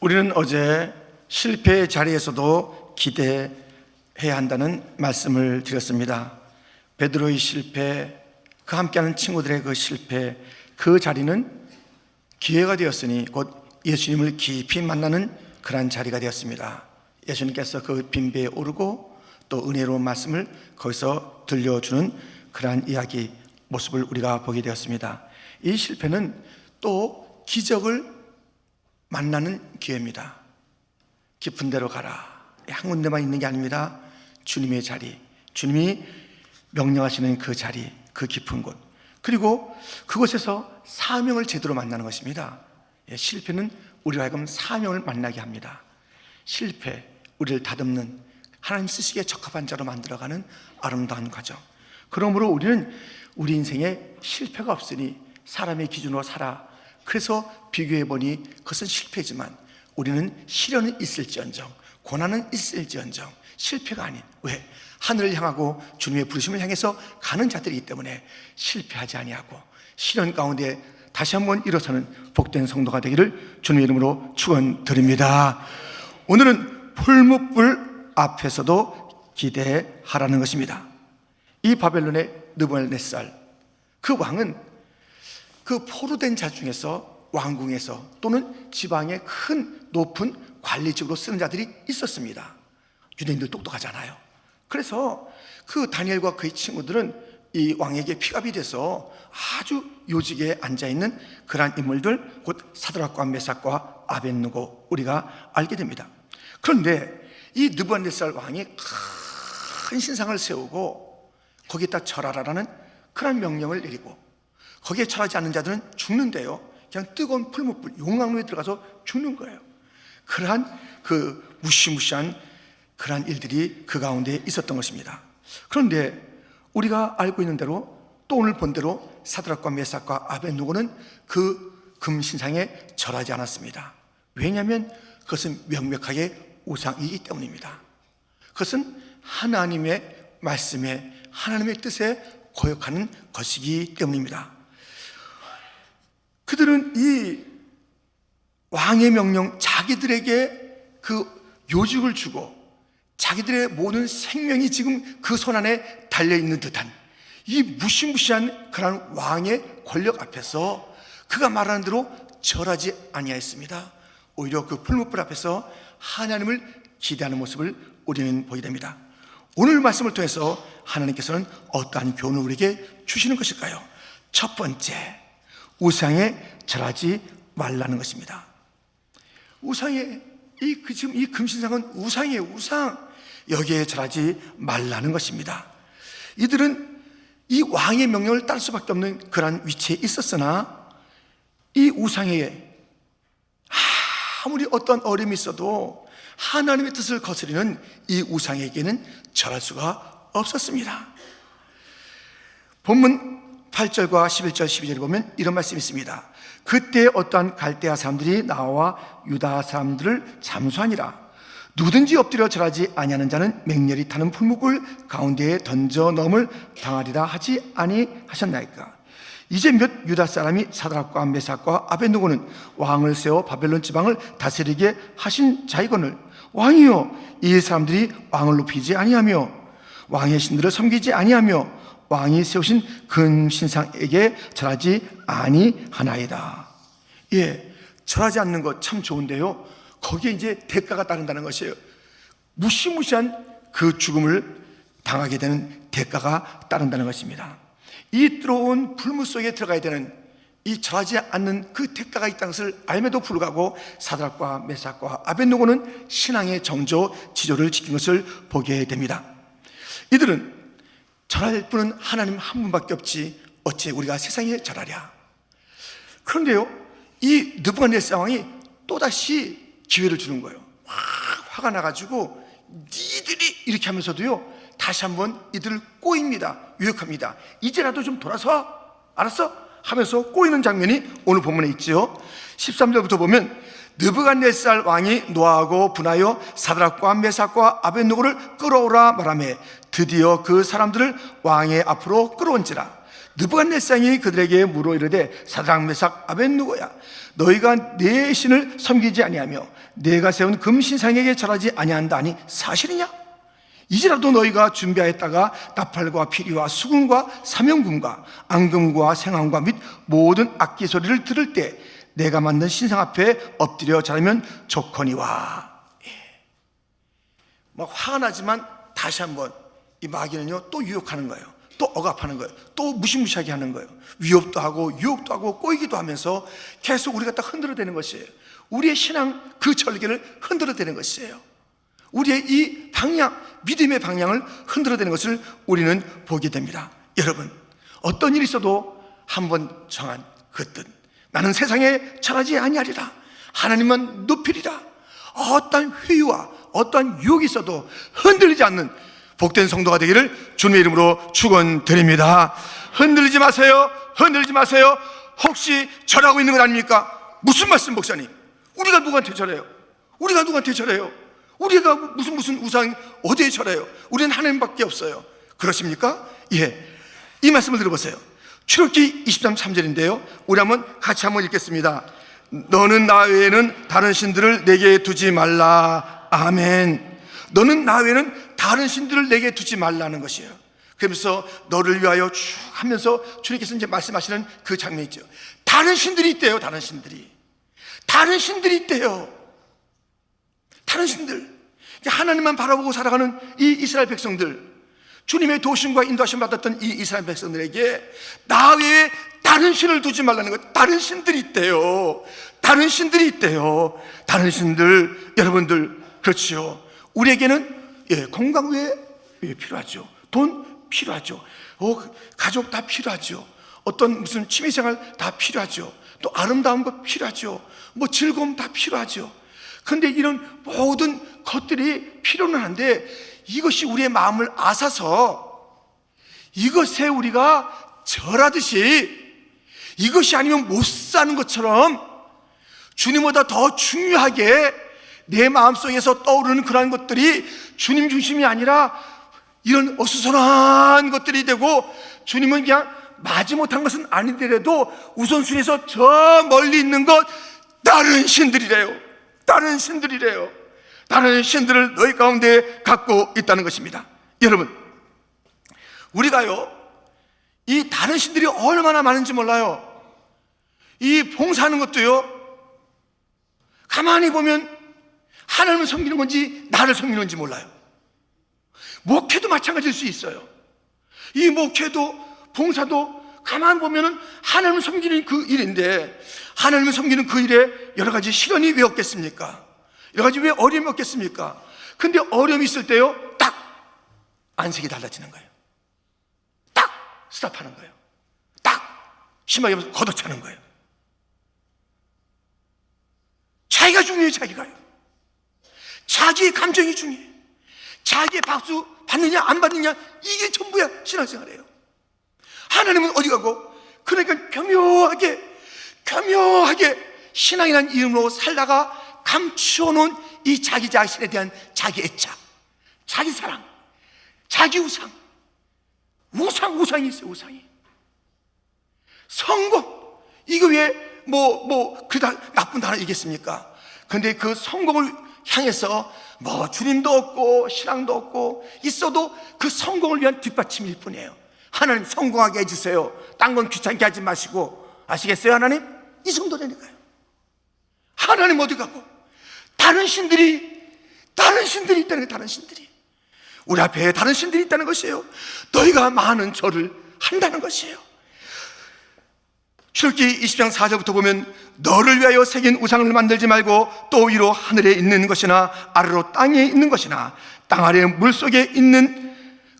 우리는 어제 실패의 자리에서도 기대해야 한다는 말씀을 드렸습니다. 베드로의 실패, 그 함께하는 친구들의 그 실패, 그 자리는 기회가 되었으니 곧 예수님을 깊이 만나는 그러한 자리가 되었습니다. 예수님께서 그 빈배에 오르고 또 은혜로운 말씀을 거기서 들려주는 그러한 이야기 모습을 우리가 보게 되었습니다. 이 실패는 또 기적을 만나는 기회입니다. 깊은 데로 가라. 한 군데만 있는 게 아닙니다. 주님의 자리, 주님이 명령하시는 그 자리, 그 깊은 곳, 그리고 그곳에서 사명을 제대로 만나는 것입니다. 실패는 우리가 하여금 사명을 만나게 합니다. 실패, 우리를 다듬는, 하나님 쓰시기에 적합한 자로 만들어가는 아름다운 과정. 그러므로 우리는 우리 인생에 실패가 없으니 사람의 기준으로 살아. 그래서 비교해보니 그것은 실패지만 우리는 시련은 있을지언정, 고난은 있을지언정 실패가 아닌, 왜? 하늘을 향하고 주님의 부르심을 향해서 가는 자들이기 때문에 실패하지 아니하고 시련 가운데 다시 한번 일어서는 복된 성도가 되기를 주님의 이름으로 축원드립니다. 오늘은 풀무불 앞에서도 기대하라는 것입니다. 이 바벨론의 느부갓네살, 그 왕은 그 포로된 자 중에서 왕궁에서 또는 지방의 큰 높은 관리직으로 쓰는 자들이 있었습니다. 유대인들 똑똑하잖아요. 그래서 그 다니엘과 그의 친구들은 이 왕에게 픽업이 돼서 아주 요직에 앉아있는 그러한 인물들, 곧 사드락과 메삭과 아벳느고 우리가 알게 됩니다. 그런데 이 느부갓네살 왕이 큰 신상을 세우고 거기에다 절하라라는 그런 명령을 내리고 거기에 절하지 않는 자들은 죽는데요, 그냥 뜨거운 풀무불 용광로에 들어가서 죽는 거예요. 그러한 그 무시무시한 그러한 일들이 그 가운데 있었던 것입니다. 그런데 우리가 알고 있는 대로 또 오늘 본 대로 사드락과 메삭과 아벳느고는 그 금신상에 절하지 않았습니다. 왜냐하면 그것은 명백하게 우상이기 때문입니다. 그것은 하나님의 말씀에, 하나님의 뜻에 거역하는 것이기 때문입니다. 그들은 이 왕의 명령, 자기들에게 그 요직을 주고 자기들의 모든 생명이 지금 그 손 안에 달려있는 듯한 이 무시무시한 그런 왕의 권력 앞에서 그가 말하는 대로 절하지 아니하였습니다. 오히려 그 풀무불 앞에서 하나님을 기대하는 모습을 우리는 보게 됩니다. 오늘 말씀을 통해서 하나님께서는 어떠한 교훈을 우리에게 주시는 것일까요? 첫 번째, 우상에 절하지 말라는 것입니다. 우상에, 지금 이 금신상은 우상이에요. 우상. 여기에 절하지 말라는 것입니다. 이들은 이 왕의 명령을 따를 수밖에 없는 그러한 위치에 있었으나 이 우상에 아무리 어떤 어려움이 있어도 하나님의 뜻을 거스르는 이 우상에게는 절할 수가 없었습니다. 본문 8절과 11절, 12절에 보면 이런 말씀이 있습니다. 그때 어떠한 갈대아 사람들이 나와 유다 사람들을 잠수하니라. 누구든지 엎드려 절하지 아니하는 자는 맹렬히 타는 풀무불 가운데에 던져 넣음을 당하리라 하지 아니하셨나이까. 이제 몇 유다 사람이 사드락과 메삭과 아벳느고는 왕을 세워 바벨론 지방을 다스리게 하신 자이거늘 왕이여, 이 사람들이 왕을 높이지 아니하며 왕의 신들을 섬기지 아니하며 왕이 세우신 금신상에게 절하지 아니하나이다. 예, 절하지 않는 것 참 좋은데요, 거기에 이제 대가가 따른다는 것이에요. 무시무시한 그 죽음을 당하게 되는 대가가 따른다는 것입니다. 이 뜨거운 불물 속에 들어가야 되는 이 절하지 않는 그 대가가 있다는 것을 알면도 불구하고 사드락과 메삭과 아벳느고는 신앙의 정조 지조를 지킨 것을 보게 됩니다. 이들은 절할 분은 하나님 한 분밖에 없지 어찌 우리가 세상에 절하랴. 그런데요, 이 느부갓네살 왕이 또다시 기회를 주는 거예요. 화가 나가지고 니들이 이렇게 하면서도요, 다시 한번 이들을 꼬입니다. 유혹합니다. 이제라도 좀 돌아서, 알았어? 하면서 꼬이는 장면이 오늘 본문에 있죠. 13절부터 보면 느부갓네살 왕이 노하고 분하여 사드락과 메삭과 아벳느고를 끌어오라 말하며 드디어 그 사람들을 왕의 앞으로 끌어온지라. 느부갓네살이 그들에게 물어 이르되 사드락 메삭 아벳느고야, 너희가 내 신을 섬기지 아니하며 내가 세운 금신상에게 절하지 아니한다 하니 사실이냐? 이제라도 너희가 준비하였다가 나팔과 피리와 수금과 사명금과 앙금과 생황과 및 모든 악기 소리를 들을 때 내가 만든 신상 앞에 엎드려 절하면 좋거니와. 막 화가 나지만 다시 한번 이 마귀는요 또 유혹하는 거예요. 또 억압하는 거예요. 또 무시무시하게 하는 거예요. 위협도 하고 유혹도 하고 꼬이기도 하면서 계속 우리가 딱 흔들어대는 것이에요. 우리의 신앙 그 절개를 흔들어대는 것이에요. 우리의 이 방향, 믿음의 방향을 흔들어대는 것을 우리는 보게 됩니다. 여러분, 어떤 일이 있어도 한번 정한 그 뜻, 나는 세상에 절하지 아니하리라, 하나님만 높이리라, 어떠한 회유와 어떠한 유혹이 있어도 흔들리지 않는 복된 성도가 되기를 주님의 이름으로 축원드립니다. 흔들리지 마세요. 흔들리지 마세요. 혹시 절하고 있는 것 아닙니까? 무슨 말씀, 목사님? 우리가 누구한테 절해요? 우리가 누구한테 절해요? 우리가 무슨 우상 어디에 절해요? 우리는 하나님밖에 없어요. 그렇습니까? 예, 이 말씀을 들어보세요. 출애굽기 23장 3절인데요 우리 같이 한번 읽겠습니다. 너는 나 외에는 다른 신들을 내게 두지 말라. 아멘. 너는 나 외에는 다른 신들을 내게 두지 말라는 것이에요. 그러면서 너를 위하여 쭉 하면서 주님께서 이제 말씀하시는 그 장면이 있죠. 다른 신들이 있대요. 다른 신들이 있대요. 다른 신들. 하나님만 바라보고 살아가는 이 이스라엘 백성들, 주님의 도심과 인도하심 받았던 이 이스라엘 백성들에게 나 외에 다른 신을 두지 말라는 것. 다른 신들이 있대요. 다른 신들이 있대요. 다른 신들. 여러분들, 그렇지요. 우리에게는 건강 외에 필요하죠. 돈 필요하죠. 가족 다 필요하죠. 어떤 무슨 취미생활 다 필요하죠. 또 아름다운 것 필요하죠. 뭐 즐거움 다 필요하죠. 그런데 이런 모든 것들이 필요는 한데 이것이 우리의 마음을 앗아서 이것에 우리가 절하듯이 이것이 아니면 못 사는 것처럼 주님보다 더 중요하게 내 마음속에서 떠오르는 그러한 것들이 주님 중심이 아니라 이런 어수선한 것들이 되고, 주님은 그냥 마지못한 것은 아니더라도 우선순위에서 저 멀리 있는 것, 다른 신들이래요. 다른 신들이래요. 다른 신들을 너희 가운데 갖고 있다는 것입니다. 여러분, 우리가요 이 다른 신들이 얼마나 많은지 몰라요. 이 봉사하는 것도요, 가만히 보면 하나님을 섬기는 건지 나를 섬기는 건지 몰라요. 목회도 마찬가지일 수 있어요. 이 목회도 봉사도 가만 보면은 하나님을 섬기는 그 일인데, 하나님을 섬기는 그 일에 여러 가지 시련이 왜 없겠습니까? 여러 가지 왜 어려움이 없겠습니까? 근데 어려움이 있을 때요, 딱 안색이 달라지는 거예요. 딱 스탑하는 거예요. 딱 심하게 걷어차는 거예요. 자기가 중요해요. 자기가요. 자기의 감정이 중요해. 자기의 박수 받느냐 안 받느냐, 이게 전부야. 신앙생활이에요. 하나님은 어디 가고, 그러니까 교묘하게 신앙이라는 이름으로 살다가 감추어놓은 이 자기 자신에 대한 자기 애착, 자기 사랑, 자기 우상이 있어요. 우상이. 성공, 이거 왜 그다 나쁜 단어이겠습니까? 근데 그 성공을 향해서 뭐 주님도 없고 신앙도 없고 있어도 그 성공을 위한 뒷받침일 뿐이에요. 하나님 성공하게 해주세요. 딴 건 귀찮게 하지 마시고. 아시겠어요? 하나님? 이 정도라니까요. 하나님 어디 가고, 다른 신들이 있다는 거예요. 다른 신들이 우리 앞에 다른 신들이 있다는 것이에요. 너희가 많은 절을 한다는 것이에요. 출애굽기 20장 4절부터 보면, 너를 위하여 새긴 우상을 만들지 말고 또 위로 하늘에 있는 것이나 아래로 땅에 있는 것이나 땅 아래 물속에 있는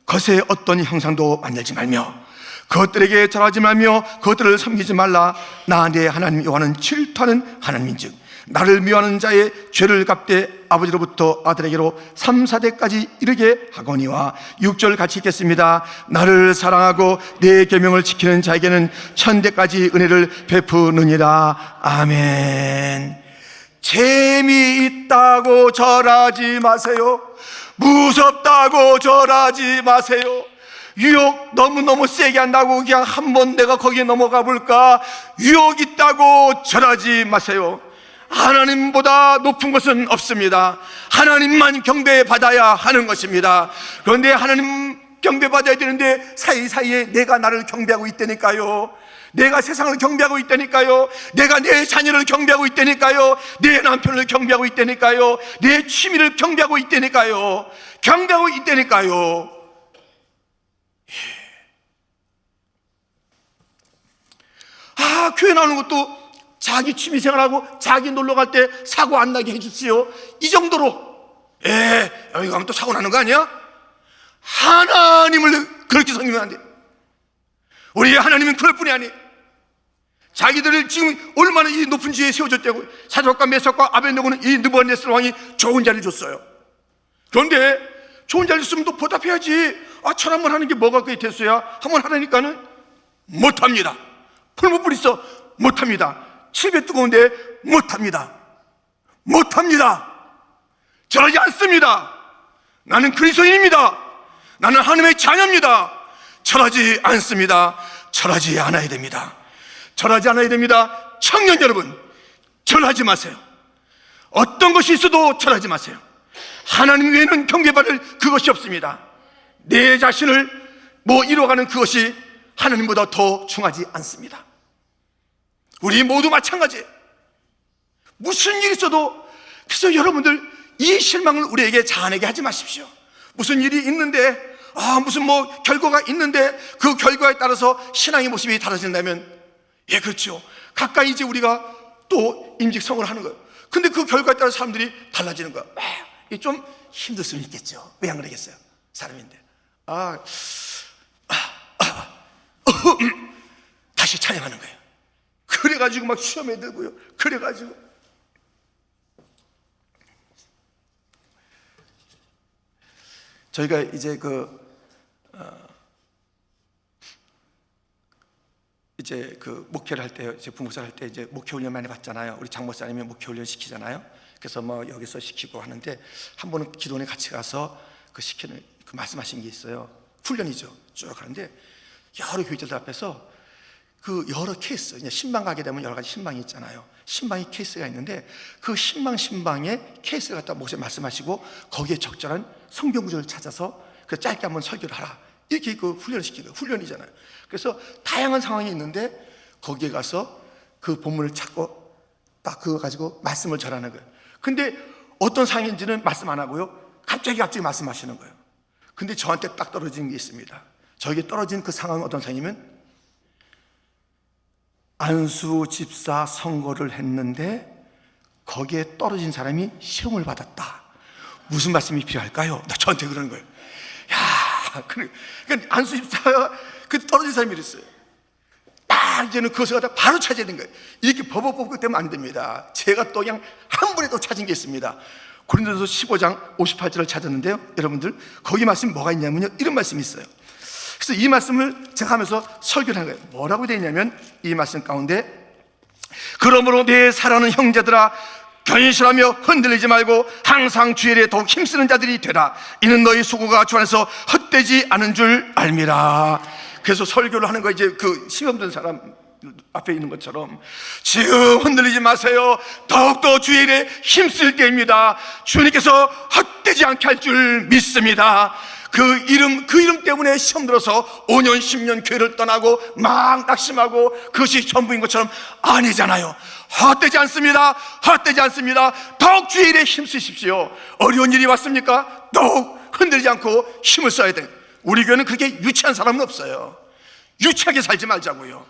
것의 어떤 형상도 만들지 말며 그것들에게 절하지 말며 그것들을 섬기지 말라. 나 내 하나님 여호와는 질투하는 하나님인즉 나를 미워하는 자의 죄를 갚되 아버지로부터 아들에게로 3, 4대까지 이르게 하거니와. 6절 같이 읽겠습니다. 나를 사랑하고 내 계명을 지키는 자에게는 1000대까지 은혜를 베푸느니라. 아멘. 재미있다고 절하지 마세요. 무섭다고 절하지 마세요. 유혹 너무너무 세게 한다고 그냥 한번 내가 거기에 넘어가 볼까? 유혹 있다고 절하지 마세요. 하나님보다 높은 것은 없습니다. 하나님만 경배받아야 하는 것입니다. 그런데 하나님 경배받아야 되는데 사이사이에 내가 나를 경배하고 있다니까요. 내가 세상을 경배하고 있다니까요. 내가 내 자녀를 경배하고 있다니까요. 내 남편을 경배하고 있다니까요. 내 취미를 경배하고 있다니까요. 경배하고 있다니까요. 교회 나오는 것도 자기 취미생활하고 자기 놀러갈 때 사고 안 나게 해주세요. 이 정도로. 여기 가면 또 사고 나는 거 아니야? 하나님을 그렇게 섬기면 안 돼. 우리의 하나님은 그럴 뿐이 아니에요. 자기들을 지금 얼마나 이 높은 지위에 세워줬다고. 사독과 메삭과 아벤노고는 이 느부갓네살 왕이 좋은 자리를 줬어요. 그런데 좋은 자리를 쓰면 또 보답해야지. 천한번 하는 게 뭐가 그게 됐어야 한번 하라니까는 못합니다. 풀무불 있어 못합니다. 7배 뜨거운데 못합니다. 못합니다. 저러지 않습니다. 나는 그리스도인입니다. 나는 하나님의 자녀입니다. 절하지 않습니다. 절하지 않아야 됩니다. 절하지 않아야 됩니다. 청년 여러분, 절하지 마세요. 어떤 것이 있어도 절하지 마세요. 하나님 외에는 경배받을 그것이 없습니다. 내 자신을 이루어가는 그것이 하나님보다 더 중하지 않습니다. 우리 모두 마찬가지예요. 무슨 일이 있어도. 그래서 여러분들 이 실망을 우리에게 자아내게 하지 마십시오. 무슨 일이 있는데 무슨 결과가 있는데 그 결과에 따라서 신앙의 모습이 달라진다면 그렇죠. 가까이 이제 우리가 또 임직성을 하는 거예요. 근데 그 결과에 따라 사람들이 달라지는 거예요. 이게 좀 힘들 수는 있겠죠. 왜 안 그러겠어요? 사람인데. 다시 찬양하는 거예요. 그래가지고 막 시험에 들고요. 그래가지고 저희가 이제 목회를 할 때, 이제 부목사를 할 때 이제 목회 훈련 많이 받잖아요. 우리 장 목사님이 목회 훈련 시키잖아요. 그래서 여기서 시키고 하는데 한 번은 기도원에 같이 가서 시키는 말씀하신 게 있어요. 훈련이죠. 쭉 하는데 여러 교회들 앞에서 여러 케이스, 이제 신방 가게 되면 여러 가지 신방이 있잖아요. 신방이 케이스가 있는데 그 신방의 케이스를 갖다 목사님 말씀하시고 거기에 적절한 성경 구절을 찾아서 짧게 한번 설교를 하라. 이렇게 훈련을 시키는 거예요. 훈련이잖아요. 그래서 다양한 상황이 있는데 거기에 가서 그 본문을 찾고 딱 그거 가지고 말씀을 전하는 거예요. 근데 어떤 상황인지는 말씀 안 하고요. 갑자기 말씀하시는 거예요. 근데 저한테 딱 떨어진 게 있습니다. 저에게 떨어진 그 상황은 어떤 상황이면 안수 집사 선거를 했는데 거기에 떨어진 사람이 시험을 받았다. 무슨 말씀이 필요할까요? 저한테 그러는 거예요. 그러니까 안수 집사가 떨어진 사람이 이랬어요. 딱 이제는 그것을 갖다 바로 찾아야 되는 거예요. 이렇게 버벅버벅 되면 안 됩니다. 제가 또 그냥 한 번에 또 찾은 게 있습니다. 고린도서 15장 58절을 찾았는데요. 여러분들 거기 말씀이 뭐가 있냐면요, 이런 말씀이 있어요. 그래서 이 말씀을 제가 하면서 설교를 한 거예요. 뭐라고 되어 있냐면 이 말씀 가운데 그러므로 내 사랑하는 형제들아 견실하며 흔들리지 말고 항상 주의 일에 더욱 힘쓰는 자들이 되라. 이는 너희 수고가 주 안에서 헛되지 않은 줄 알미라. 그래서 설교를 하는 거 이제 시험 든 사람 앞에 있는 것처럼 지금 흔들리지 마세요. 더욱더 주의 일에 힘쓸 때입니다. 주님께서 헛되지 않게 할 줄 믿습니다. 그 이름 때문에 시험 들어서 5년 10년 교회를 떠나고 막 낙심하고 그것이 전부인 것처럼 아니잖아요. 헛되지 않습니다. 헛되지 않습니다. 더욱 주의 일에 힘쓰십시오. 어려운 일이 왔습니까? 더욱 흔들리지 않고 힘을 써야 돼. 우리 교회는 그렇게 유치한 사람은 없어요. 유치하게 살지 말자고요.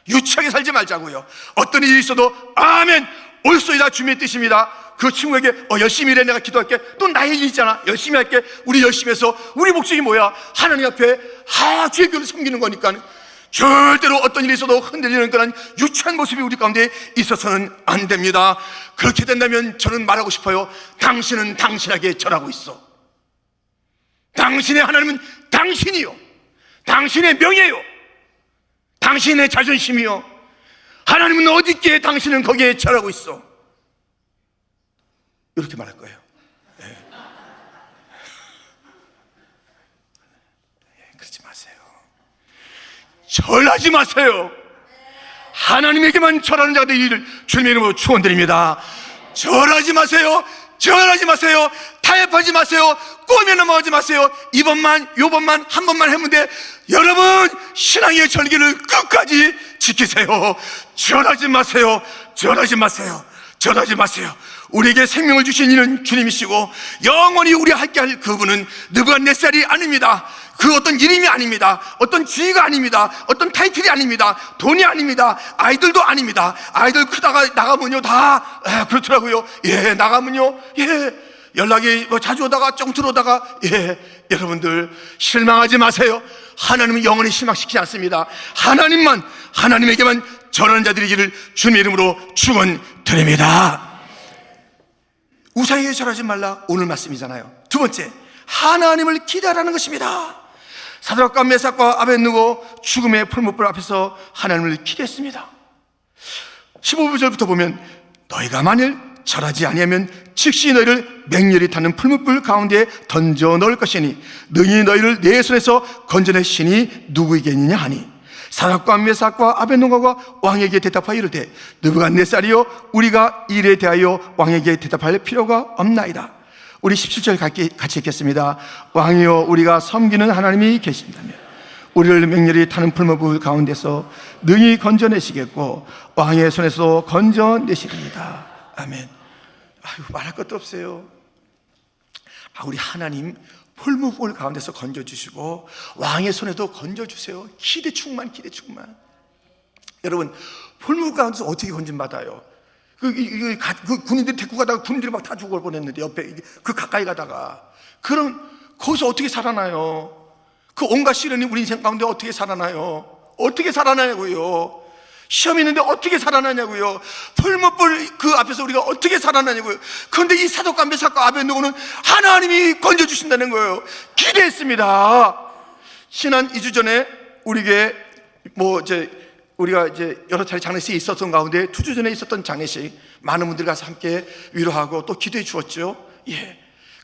유치하게 살지 말자고요. 어떤 일이 있어도 아멘 옳소이다 주님의 뜻입니다. 그 친구에게 열심히 일해 내가 기도할게. 또 나의 일 있잖아. 열심히 할게. 우리 열심히 해서 우리 목적이 뭐야? 하나님 앞에 주의 교회를 섬기는 거니까 절대로 어떤 일이 있어도 흔들리는 그런 유치한 모습이 우리 가운데 있어서는 안 됩니다. 그렇게 된다면 저는 말하고 싶어요. 당신은 당신에게 절하고 있어. 당신의 하나님은 당신이요, 당신의 명예요, 당신의 자존심이요. 하나님은 어디 있기에 당신은 거기에 절하고 있어. 이렇게 말할 거예요. 그러지 마세요. 절하지 마세요. 하나님에게만 절하는 자가 되기를 주님의 이름으로 축원드립니다. 절하지 마세요. 절하지 마세요. 타협하지 마세요. 꿈에 넘어가지 마세요. 이번만 요번만 한 번만 했는데 여러분 신앙의 절기를 끝까지 지키세요. 절하지 마세요. 절하지 마세요. 절하지 마세요. 우리에게 생명을 주신 이는 주님이시고 영원히 우리 함께 할 그분은 느부갓네살이 아닙니다. 그 어떤 이름이 아닙니다. 어떤 지위가 아닙니다. 어떤 타이틀이 아닙니다. 돈이 아닙니다. 아이들도 아닙니다. 아이들 크다가 나가면요 다 그렇더라고요. 예, 나가면요 연락이 자주 오다가 좀 들어오다가 여러분들 실망하지 마세요. 하나님은 영원히 실망시키지 않습니다. 하나님에게만 절하는 자들이기를 주님의 이름으로 축원드립니다. 우상에게 절하지 말라, 오늘 말씀이잖아요. 두 번째, 하나님을 기대하라는 것입니다. 사드락과 메삭과 아벳느고 죽음의 풀무불 앞에서 하나님을 기대했습니다. 15절부터 보면 너희가 만일 절하지 아니하면 즉시 너희를 맹렬히 타는 풀무불 가운데 던져 넣을 것이니 능히 너희를 내 손에서 건져낼 신이 누구이겠느냐 하니 사드락과 메삭과 아벳느고가 왕에게 대답하여 이르되 느부갓네살이여 우리가 이 일에 대하여 왕에게 대답할 필요가 없나이다. 우리 17절 같이 읽겠습니다. 왕이여 우리가 섬기는 하나님이 계신다면 우리를 맹렬히 타는 풀무불 가운데서 능히 건져내시겠고 왕의 손에서 건져내시리이다. 아멘. 말할 것도 없어요. 우리 하나님 풀무불 가운데서 건져주시고 왕의 손에도 건져주세요. 기대 충만. 여러분 풀무불 가운데서 어떻게 건짐받아요? 그 군인들이 데리고 가다가 군인들이 막 다 죽을 뻔했는데 옆에 그 가까이 가다가 그럼 거기서 어떻게 살아나요? 그 온갖 시련이 우리 인생 가운데 어떻게 살아나요? 어떻게 살아나냐고요? 시험이 있는데 어떻게 살아나냐고요? 풀무불 그 앞에서 우리가 어떻게 살아나냐고요? 그런데 이 사독과 메삭과 아벳느고는 하나님이 건져주신다는 거예요. 기대했습니다. 지난 2주 전에 우리에게 우리가 여러 차례 장례식이 있었던 가운데 2주 전에 있었던 장례식 많은 분들이 가서 함께 위로하고 또 기도해 주었죠.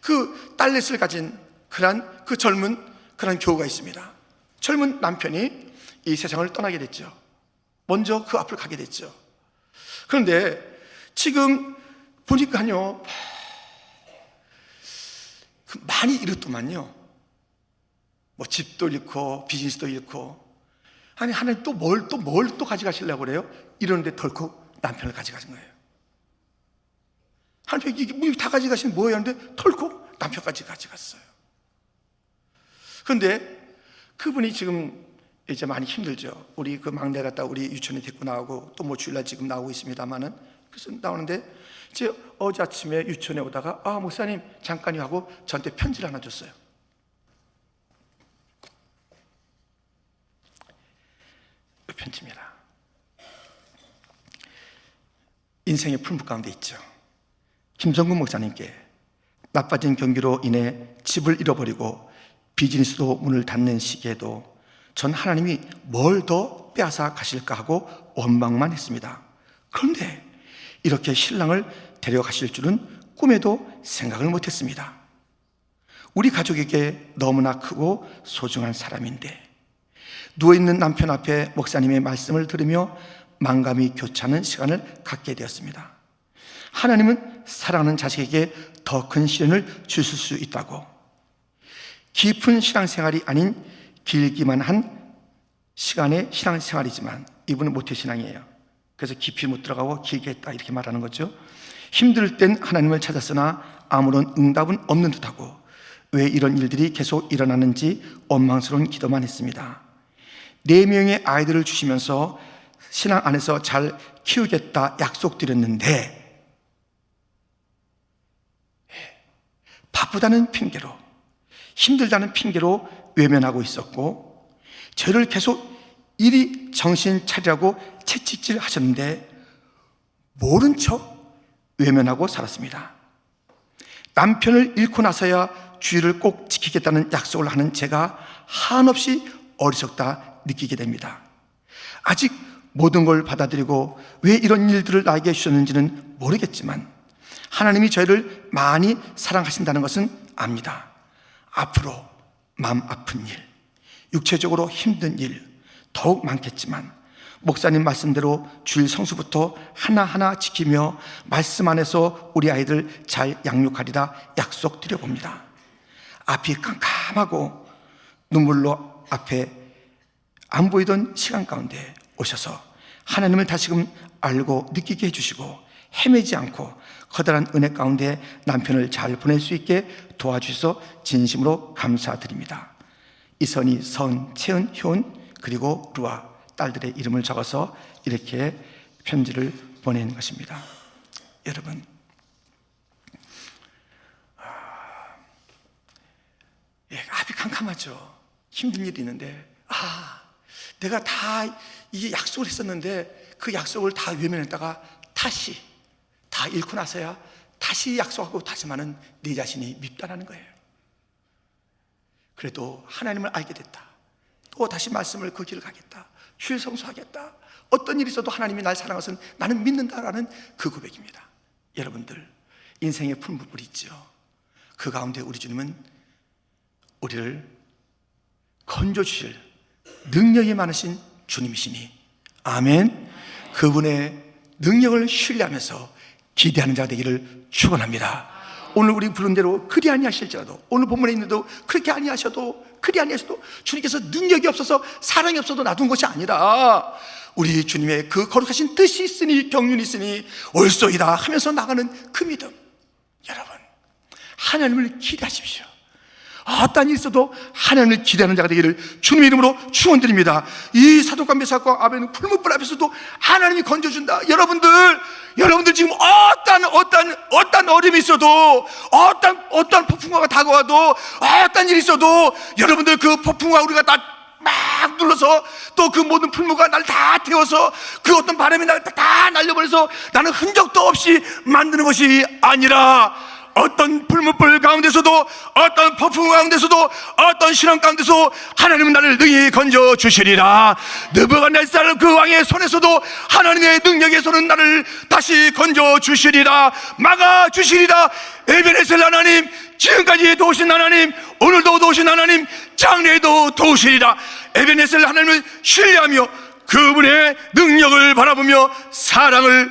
그 딸넷을 가진 그 젊은 교우가 있습니다. 젊은 남편이 이 세상을 떠나게 됐죠. 먼저 그 앞을 가게 됐죠. 그런데 지금 보니까요 많이 잃었더만요. 집도 잃고 비즈니스도 잃고 아니 하나님 또 뭘 또 가져가시려고 그래요? 이러는데 덜컥 남편을 가져가신 거예요. 하나님 이게 다 가져가시면 뭐예요? 하는데 덜컥 남편까지 가져갔어요. 그런데 그분이 지금 이제 많이 힘들죠. 우리 그 막내 갔다 우리 유치원에 데리고 나오고 또 주일날 지금 나오고 있습니다만은 그래서 나오는데 이제 어제 아침에 유치원에 오다가 목사님 잠깐요 하고 저한테 편지를 하나 줬어요. 편지입니다. 인생의 풀무 가운데 있죠. 김성근 목사님께 나빠진 경기로 인해 집을 잃어버리고 비즈니스도 문을 닫는 시기에도 전 하나님이 뭘 더 빼앗아 가실까 하고 원망만 했습니다. 그런데 이렇게 신랑을 데려가실 줄은 꿈에도 생각을 못했습니다. 우리 가족에게 너무나 크고 소중한 사람인데 누워있는 남편 앞에 목사님의 말씀을 들으며 만감이 교차하는 시간을 갖게 되었습니다. 하나님은 사랑하는 자식에게 더 큰 시련을 주실 수 있다고, 깊은 신앙생활이 아닌 길기만 한 시간의 신앙생활이지만 이분은 모태신앙이에요. 그래서 깊이 못 들어가고 길게 했다 이렇게 말하는 거죠. 힘들 땐 하나님을 찾았으나 아무런 응답은 없는 듯하고 왜 이런 일들이 계속 일어나는지 원망스러운 기도만 했습니다. 4명의 아이들을 주시면서 신앙 안에서 잘 키우겠다 약속드렸는데 바쁘다는 핑계로, 힘들다는 핑계로 외면하고 있었고 저를 계속 이리 정신 차리라고 채찍질 하셨는데 모른 척 외면하고 살았습니다. 남편을 잃고 나서야 주의를 꼭 지키겠다는 약속을 하는 제가 한없이 어리석다 느끼게 됩니다. 아직 모든 걸 받아들이고 왜 이런 일들을 나에게 주셨는지는 모르겠지만 하나님이 저희를 많이 사랑하신다는 것은 압니다. 앞으로 마음 아픈 일, 육체적으로 힘든 일, 더욱 많겠지만 목사님 말씀대로 주일 성수부터 하나하나 지키며 말씀 안에서 우리 아이들 잘 양육하리라 약속드려봅니다. 앞이 깜깜하고 눈물로 앞에 안 보이던 시간 가운데 오셔서 하나님을 다시금 알고 느끼게 해주시고 헤매지 않고 커다란 은혜 가운데 남편을 잘 보낼 수 있게 도와주셔서 진심으로 감사드립니다. 이선희, 선, 채은, 효은 그리고 루아 딸들의 이름을 적어서 이렇게 편지를 보낸 것입니다. 여러분, 앞이 캄캄하죠. 힘든 일이 있는데 내가 다 이게 약속을 했었는데 그 약속을 다 외면했다가 다시 다 잃고 나서야 다시 약속하고 다짐하는 내 자신이 밉다라는 거예요. 그래도 하나님을 알게 됐다. 또 다시 말씀을 그 길을 가겠다. 주일 성수하겠다. 어떤 일이 있어도 하나님이 날 사랑하셔서 나는 믿는다라는 그 고백입니다. 여러분들, 인생의 풀무불이 있죠. 그 가운데 우리 주님은 우리를 건져주실 능력이 많으신 주님이시니 아멘. 그분의 능력을 신뢰하면서 기대하는 자가 되기를 축원합니다. 오늘 우리 부른 대로 그리 아니하실지라도, 오늘 본문에 있는데도 그렇게 아니하셔도 주님께서 능력이 없어서 사랑이 없어도 놔둔 것이 아니라 우리 주님의 그 거룩하신 뜻이 있으니 경륜이 있으니 올소이다 하면서 나가는 그 믿음. 여러분, 하나님을 기대하십시오. 어떤 일이 있어도 하나님을 기대하는 자가 되기를 주님의 이름으로 축원드립니다. 이 사독과 메삭과 아벤 풀무불 앞에서도 하나님이 건져준다. 여러분들 지금 어떤 어려움이 있어도, 어떤 폭풍과가 다가와도, 어떤 일이 있어도 여러분들 그 폭풍과 우리가 다 막 눌러서 또 그 모든 풀무가 날 다 태워서 그 어떤 바람이 날 다 날려버려서 나는 흔적도 없이 만드는 것이 아니라 어떤 풀무불 가운데서도, 어떤 폭풍 가운데서도, 어떤 시련 가운데서 하나님은 나를 능히 건져주시리라. 느부갓네살 그 왕의 손에서도 하나님의 능력의 손은 나를 다시 건져주시리라, 막아주시리라. 에베네셀 하나님, 지금까지 도우신 하나님, 오늘도 도우신 하나님, 장래에도 도우시리라. 에베네셀 하나님을 신뢰하며 그분의 능력을 바라보며 사랑을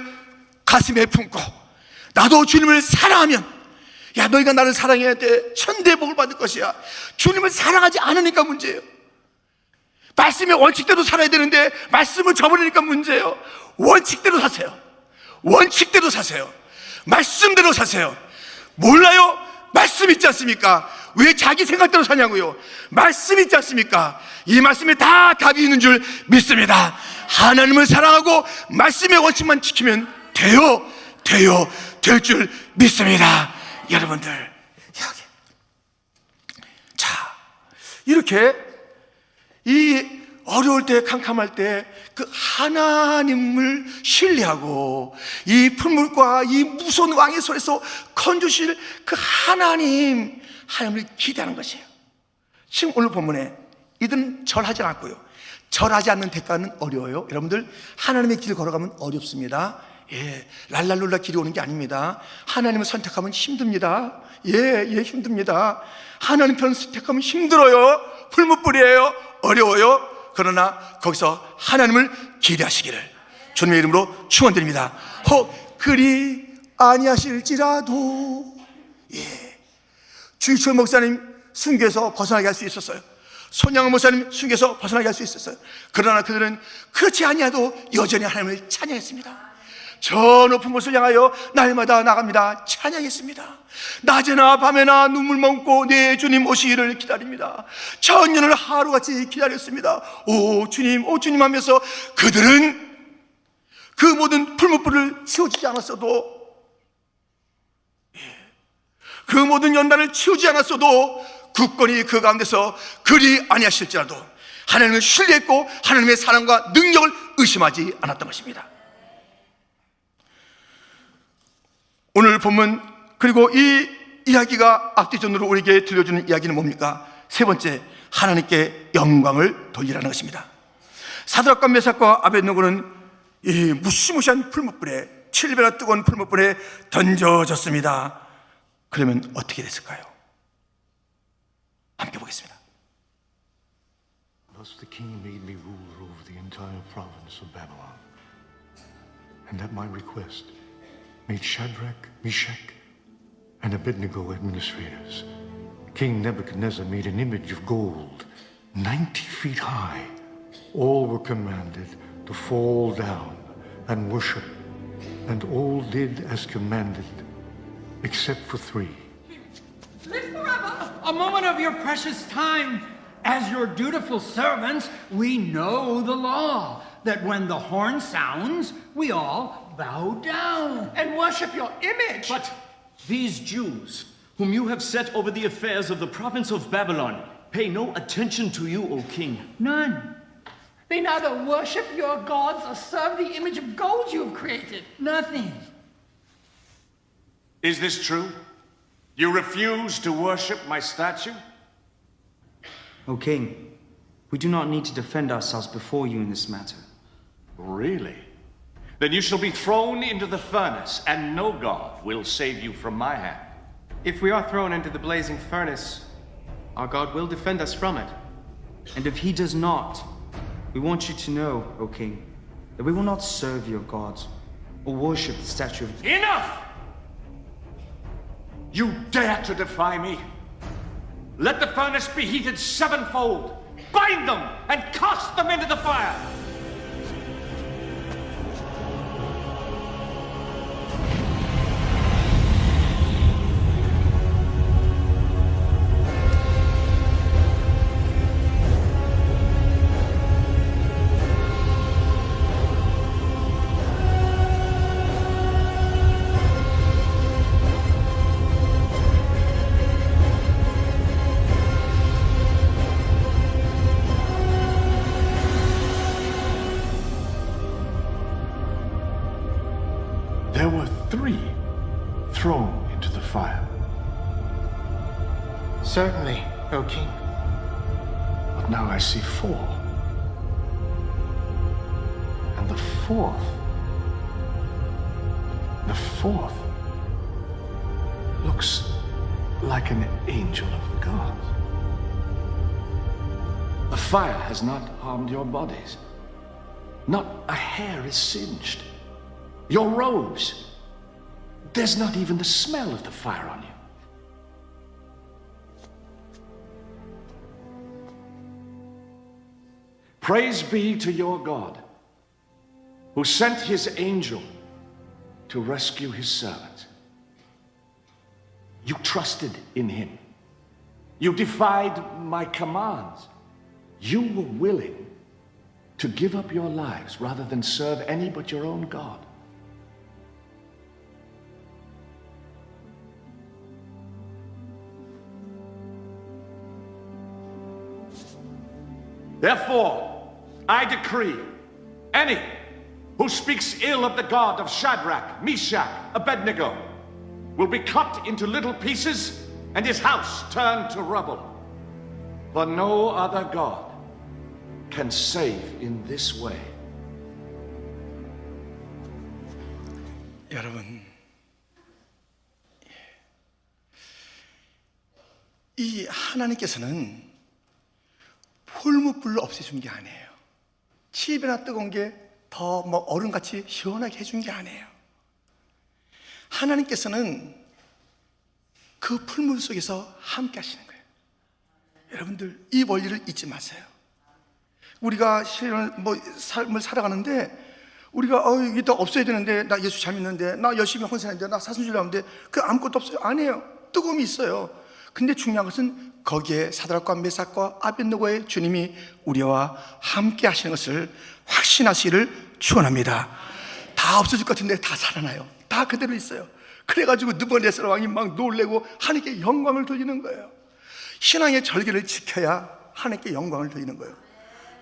가슴에 품고, 나도 주님을 사랑하면, 야, 너희가 나를 사랑해야 돼. 천대의 복을 받을 것이야. 주님을 사랑하지 않으니까 문제예요. 말씀의 원칙대로 살아야 되는데 말씀을 저버리니까 문제예요. 원칙대로 사세요. 원칙대로 사세요. 말씀대로 사세요. 몰라요? 말씀 있지 않습니까? 왜 자기 생각대로 사냐고요? 말씀 있지 않습니까? 이 말씀에 다 답이 있는 줄 믿습니다. 하나님을 사랑하고 말씀의 원칙만 지키면 될 줄 믿습니다. 여러분들, 여기. 자, 이렇게 이 어려울 때, 캄캄할 때 그 하나님을 신뢰하고 이 풀물과 이 무서운 왕의 손에서 건져주실 그 하나님을 기대하는 것이에요. 지금 오늘 본문에 이들은 절하지 않았고요. 절하지 않는 대가는 어려워요. 여러분들, 하나님의 길을 걸어가면 어렵습니다. 랄랄룰라 길이 오는 게 아닙니다. 하나님을 선택하면 힘듭니다. 힘듭니다. 하나님 편 선택하면 힘들어요. 풀무불이에요. 어려워요. 그러나 거기서 하나님을 기대하시기를 주님의 이름으로 축원드립니다. 혹 그리 아니하실지라도, 주일철 목사님 순교에서 벗어나게 할 수 있었어요. 손양은 목사님 순교에서 벗어나게 할 수 있었어요. 그러나 그들은 그렇지 아니하도 여전히 하나님을 찬양했습니다. 저 높은 곳을 향하여 날마다 나갑니다. 찬양했습니다. 낮에나 밤에나 눈물 머금고 내 주님 오시기를 기다립니다. 천년을 하루같이 기다렸습니다. 오 주님 하면서 그들은 그 모든 풀무불을 치워주지 않았어도, 그 모든 연단을 치우지 않았어도 굳건히 그 가운데서 그리 아니하실지라도 하나님을 신뢰했고 하나님의 사랑과 능력을 의심하지 않았던 것입니다. 오늘 본문, 그리고 이 이야기가 앞뒤전으로 우리에게 들려주는 이야기는 뭡니까? 세 번째, 하나님께 영광을 돌리라는 것입니다. 사드락과 메삭과 아벳느고는 이 무시무시한 풀무불에, 7배나 뜨거운 풀무불에 던져졌습니다. 그러면 어떻게 됐을까요? 함께 보겠습니다. because the king made me ruler over the entire province of Babylon. And at my request, made Shadrach, Meshach, and Abednego administrators. King Nebuchadnezzar made an image of gold, 90 feet high. All were commanded to fall down and worship, and all did as commanded, except for 3. Live forever! A moment of your precious time. As your dutiful servants, we know the law, that when the horn sounds, we all bow down and worship your image. But these Jews, whom you have set over the affairs of the province of Babylon, pay no attention to you, O king. None. They neither worship your gods or serve the image of gold you have created. Nothing. Is this true? You refuse to worship my statue? O king, we do not need to defend ourselves before you in this matter. Really? Then you shall be thrown into the furnace, and no God will save you from my hand. If we are thrown into the blazing furnace, our God will defend us from it. And if he does not, we want you to know, O king, that we will not serve your gods or worship the statue of... Enough! You dare to defy me? Let the furnace be heated 7-fold. Bind them and cast them into the fire. There were 3 thrown into the fire. Certainly, O king. But now I see 4. And the fourth looks like an angel of God. The fire has not harmed your bodies. Not a hair is singed. Your robes, there's not even the smell of the fire on you. Praise be to your God, who sent his angel to rescue his servant. You trusted in him. You defied my commands. You were willing to give up your lives rather than serve any but your own God. Therefore, I decree, any who speaks ill of the God of Shadrach, Meshach, Abednego will be cut into little pieces and his house turned to rubble. For no other God can save in this way. 여러분, 이 하나님께서는 풀무불로 없애준 게 아니에요. 집이나 뜨거운 게 더 얼음같이 시원하게 해준 게 아니에요. 하나님께서는 그 풀물 속에서 함께 하시는 거예요. 여러분들, 이 원리를 잊지 마세요. 우리가 삶을 살아가는데 우리가 이게 다 없어야 되는데, 나 예수 잘 믿는데, 나 열심히 헌신하는데, 나 사순절 하는데 그 아무것도 없어요. 아니에요. 뜨거움이 있어요. 근데 중요한 것은 거기에 사드락과 메삭과 아벳느고의 주님이 우리와 함께 하시는 것을 확신하시기를 축원합니다. 다 없어질 것 같은데 다 살아나요. 다 그대로 있어요. 그래가지고 느부갓네살 왕이 막 놀래고 하나님께 영광을 돌리는 거예요. 신앙의 절개를 지켜야 하나님께 영광을 돌리는 거예요.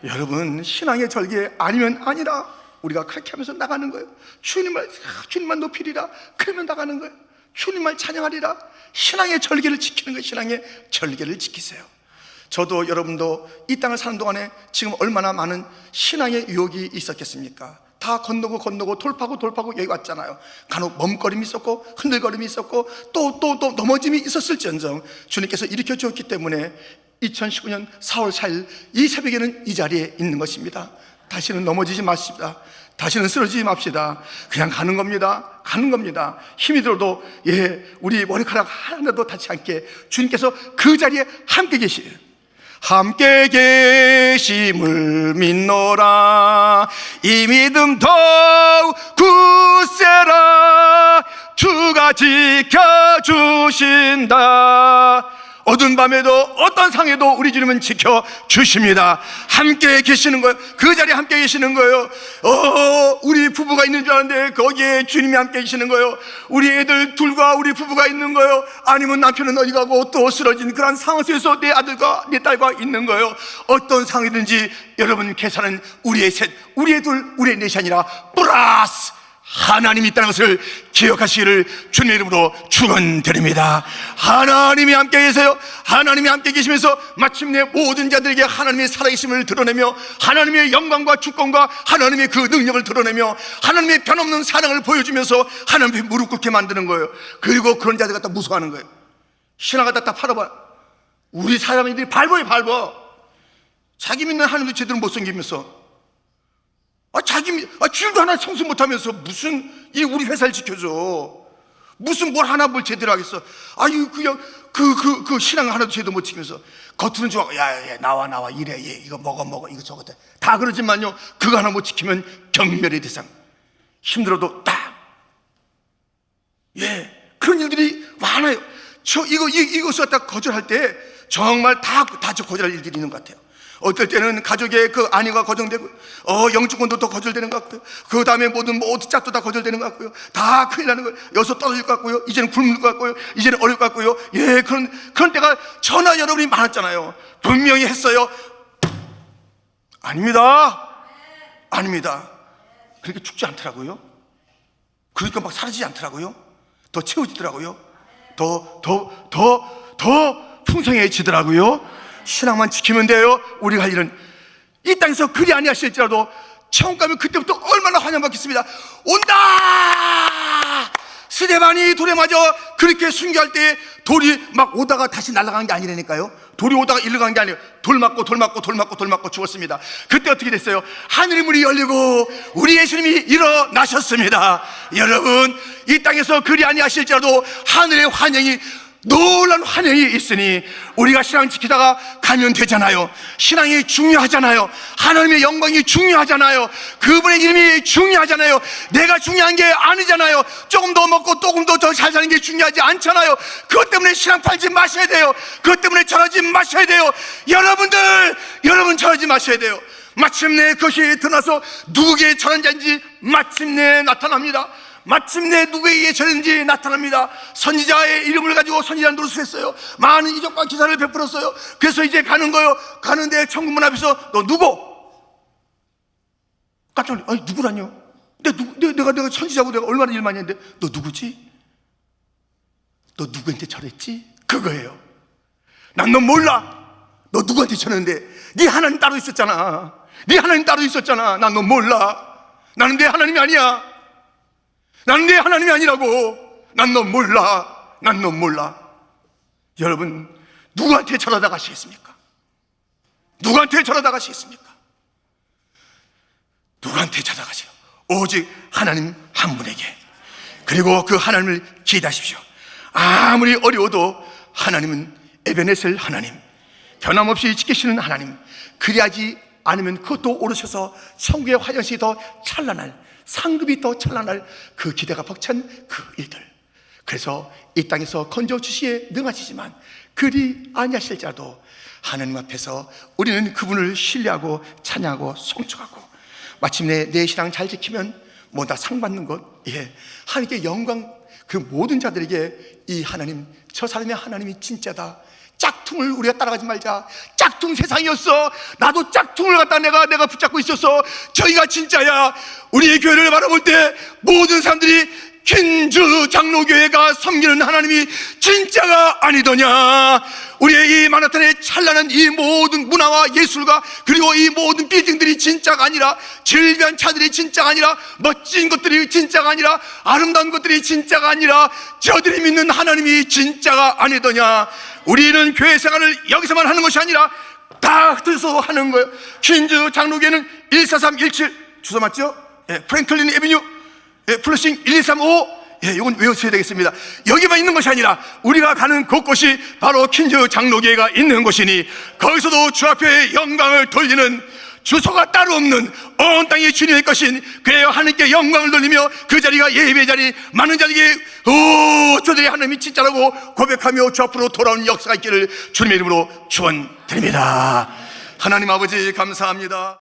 여러분, 신앙의 절개 아니면 아니라 우리가 그렇게 하면서 나가는 거예요. 주님만 높이리라 그러면 나가는 거예요. 주님만 찬양하리라. 신앙의 절개를 지키는 거예요. 신앙의 절개를 지키세요. 저도 여러분도 이 땅을 사는 동안에 지금 얼마나 많은 신앙의 유혹이 있었겠습니까? 다 건너고 돌파하고 여기 왔잖아요. 간혹 멈거림이 있었고 흔들거림이 있었고 또 넘어짐이 있었을지언정 주님께서 일으켜 주었기 때문에 2019년 4월 4일 이 새벽에는 이 자리에 있는 것입니다. 다시는 넘어지지 마십시다. 다시는 쓰러지지 맙시다. 그냥 가는 겁니다. 가는 겁니다. 힘이 들어도 우리 머리카락 하나도 닿지 않게 주님께서 그 자리에 함께 계시래요. 함께 계심을 믿노라. 이 믿음 더욱 굳세라. 주가 지켜주신다. 어두운 밤에도 어떤 상에도 우리 주님은 지켜주십니다. 함께 계시는 거예요. 그 자리에 함께 계시는 거예요. 우리 부부가 있는 줄 알았는데 거기에 주님이 함께 계시는 거예요. 우리 애들 둘과 우리 부부가 있는 거예요. 아니면 남편은 어디 가고 또 쓰러진 그런 상황 속에서 내 아들과 내 딸과 있는 거예요. 어떤 상황이든지 여러분 계산은 우리의 셋, 우리의 둘, 우리의 넷이 아니라 플러스 하나님이 있다는 것을 기억하시기를 주님의 이름으로 축원드립니다. 하나님이 함께 계세요. 하나님이 함께 계시면서 마침내 모든 자들에게 하나님의 살아계심을 드러내며 하나님의 영광과 주권과 하나님의 그 능력을 드러내며 하나님의 변없는 사랑을 보여주면서 하나님의 무릎 꿇게 만드는 거예요. 그리고 그런 자들 갖다 무서워하는 거예요. 신앙 갖다 딱 팔아봐. 우리 사람들이 밟아요, 밟아. 자기 믿는 하나님도 제대로 못 섬기면서 주일도 하나 성수 못하면서 무슨 우리 회사를 지켜줘. 무슨 뭘 제대로 하겠어. 그냥 그 신앙 하나도 제대로 못 지키면서 겉으로는 좋아. 야 나와 이래 이거 먹어 이거 저거 다 그러지만요, 그거 하나 못 지키면 경멸의 대상. 힘들어도 딱 그런 일들이 많아요. 이것을 갖다 거절할 때 정말 다 거절할 일들이 있는 것 같아요. 어떨 때는 가족의 그 안위가 거정되고 영주권도 또 거절되는 것 같고요. 그 다음에 모든 짝도 다 거절되는 것 같고요. 다 큰일 나는 거예요. 여기서 떨어질 것 같고요. 이제는 굶을 것 같고요. 이제는 어려울 것 같고요. 그런 때가 저나 여러분이 많았잖아요. 분명히 했어요. 아닙니다. 그렇게 죽지 않더라고요. 그러니까 막 사라지지 않더라고요. 더 채워지더라고요. 더 풍성해지더라고요. 신앙만 지키면 돼요. 우리가 할 일은 이 땅에서 그리 아니하실지라도 천국 가면 그때부터 얼마나 환영받겠습니다. 온다! 스데반이 돌에 맞아 그렇게 순교할 때 돌이 막 오다가 다시 날아간 게 아니라니까요. 돌이 오다가 일로 간 게 아니에요. 돌 맞고 죽었습니다. 그때 어떻게 됐어요? 하늘의 문이 열리고 우리 예수님이 일어나셨습니다. 여러분, 이 땅에서 그리 아니하실지라도 하늘의 환영이, 놀라운 환영이 있으니 우리가 신앙 지키다가 가면 되잖아요. 신앙이 중요하잖아요. 하나님의 영광이 중요하잖아요. 그분의 이름이 중요하잖아요. 내가 중요한 게 아니잖아요. 조금 더 먹고 조금 더 잘 사는 게 중요하지 않잖아요. 그것 때문에 신앙 팔지 마셔야 돼요. 그것 때문에 저러지 마셔야 돼요. 여러분 저러지 마셔야 돼요. 마침내 그것이 드러나서 누구에게 저런 자인지 마침내 나타납니다. 마침내 누구에게 저랬는지 나타납니다. 선지자의 이름을 가지고 선지자 노릇을 했어요. 많은 이적과 기사를 베풀었어요. 그래서 이제 가는 거예요. 가는데 천국문 앞에서 너 누구? 깜짝 놀래. 누구라뇨? 내가 선지자고 내가 얼마나 일 많이 했는데 너 누구지? 너 누구한테 저랬지? 그거예요. 난 너 몰라. 너 누구한테 저랬는데 네 하나님 따로 있었잖아. 난 너 몰라. 나는 내 하나님이 아니야. 난 내 하나님이 아니라고. 난 너 몰라. 여러분, 누구한테 저러다 가시겠습니까? 누구한테 찾아가세요? 오직 하나님 한 분에게. 그리고 그 하나님을 기대하십시오. 아무리 어려워도 하나님은 에베네셀 하나님, 변함없이 지키시는 하나님. 그리하지 않으면 그것도 오르셔서 천국의 화장실이 더 찬란할, 상급이 더 찬란할 그 기대가 벅찬 그 일들. 그래서 이 땅에서 건져주시에 능하시지만 그리 아니하실지라도 하나님 앞에서 우리는 그분을 신뢰하고 찬양하고 송축하고 마침내 내 신앙 잘 지키면 뭐 다 상 받는 것, 하나님께 영광. 그 모든 자들에게 이 하나님, 저 사람의 하나님이 진짜다. 짝퉁을 우리가 따라가지 말자. 짝퉁 세상이었어. 나도 짝퉁을 갖다 내가 붙잡고 있어서 저희가 진짜야. 우리의 교회를 바라볼 때 모든 사람들이 긴주 장로교회가 섬기는 하나님이 진짜가 아니더냐. 우리의 이 마나탄의 찬란한 이 모든 문화와 예술과 그리고 이 모든 빌딩들이 진짜가 아니라, 즐비한 차들이 진짜가 아니라, 멋진 것들이 진짜가 아니라, 아름다운 것들이 진짜가 아니라 저들이 믿는 하나님이 진짜가 아니더냐. 우리는 교회 생활을 여기서만 하는 것이 아니라 다 흩어져서 하는 거예요. 퀸즈 장로교회는 14317 주소 맞죠? 프랭클린 에비뉴 플러싱 1235. 이건 외우셔야 되겠습니다. 여기만 있는 것이 아니라 우리가 가는 곳곳이 바로 퀸즈 장로교회가 있는 곳이니 거기서도 주 앞에 영광을 돌리는, 주소가 따로 없는 온 땅이 주님의 것인, 그래요 하나님께 영광을 돌리며 그 자리가 예배의 자리, 많은 자에게 저들이 하나님이 진짜라고 고백하며 주 앞으로 돌아오는 역사가 있기를 주님의 이름으로 축원드립니다. 하나님 아버지 감사합니다.